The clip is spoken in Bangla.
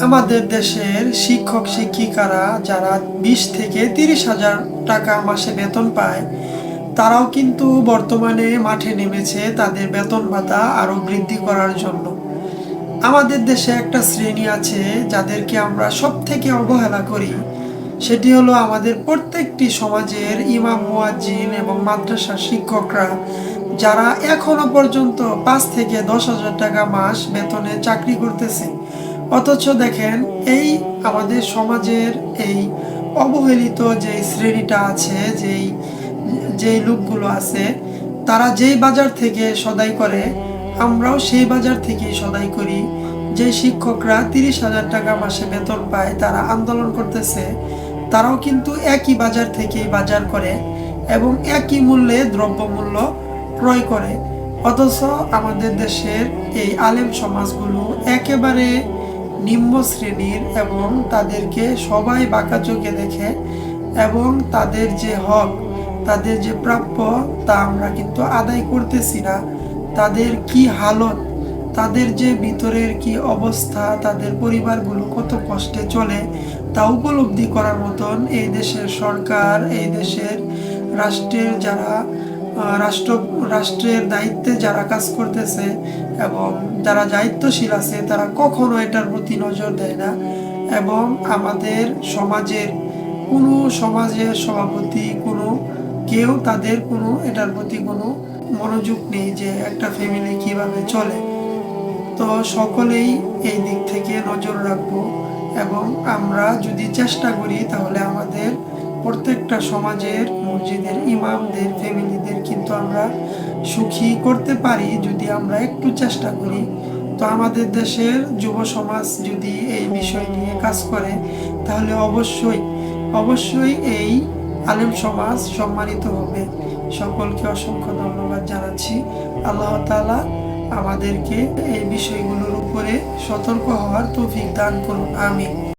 আমাদের দেশের শিক্ষক শিক্ষিকারা যারা 20 থেকে 30,000 টাকা মাসে বেতন পায়, তারাও কিন্তু বর্তমানে মাঠে নেমেছে তাদের বেতন ভাতা আরো বৃদ্ধি করার জন্য। আমাদের দেশে একটা শ্রেণী আছে যাদেরকে আমরা সব থেকে অবহেলা করি, সেটি হলো আমাদের প্রত্যেকটি সমাজের ইমাম মুয়াজ্জিন এবং মাদ্রাসার শিক্ষকরা, যারা এখনো পর্যন্ত 5 থেকে 10,000 টাকা মাস বেতনে চাকরি করতেছে। অথচ দেখেন, এই আমাদের সমাজের এই অবহেলিত যে শ্রেণীটা আছে, যেই লোকগুলো আছে, তারা যেই বাজার থেকে সদাই করে, আমরাও সেই বাজার থেকেই সদাই করি। যে শিক্ষকরা 30,000 টাকা মাসে বেতন পায়, তারা আন্দোলন করতেছে, তারাও কিন্তু একই বাজার থেকেই বাজার করে এবং একই মূল্যে দ্রব্যমূল্য ক্রয় করে। অথচ আমাদের দেশের এই আলেম সমাজগুলো একেবারে নিম্ন শ্রেণীর এবং তাদেরকে সবাই বাঁকা চোখে দেখে, এবং তাদের যে হক, তাদের যে প্রাপ্য, তা আমরা কিন্তু আদায় করতেছি না। তাদের কি হালত, তাদের যে ভিতরের কি অবস্থা, তাদের পরিবারগুলো কত কষ্টে চলে, তা উপলব্ধি করার মতন এই দেশের সরকার, এই দেশের রাষ্ট্রের যারা রাষ্ট্রের দায়িত্বে যারা কাজ করতেছে এবং যারা দায়িত্বশীল আছে, তারা কখনো এটার প্রতি নজর দেয় না। এবং আমাদের সমাজের সভাপতি কেউ তাদের এটার প্রতি কোনো মনোযোগ নেই যে একটা ফ্যামিলি কিভাবে চলে। তো সকলেই এই দিক থেকে নজর রাখবো, এবং আমরা যদি চেষ্টা করি তাহলে আমাদের প্রত্যেকটা সমাজের মসজিদের ইমামদের ফ্যামিলিদের কিন্তু আমরা সুখী করতে পারি যদি আমরা একটু চেষ্টা করি। তো আমাদের দেশের যুব সমাজ যদি এই বিষয় নিয়ে কাজ করে, তাহলে অবশ্যই এই আলেম সমাজ সম্মানিত হবে। সকলকে অসংখ্য ধন্যবাদ জানাচ্ছি। আল্লাহ তাআলা আমাদেরকে এই বিষয়গুলোর উপরে সতর্ক হওয়ার তৌফিক দান করুন। আমিন।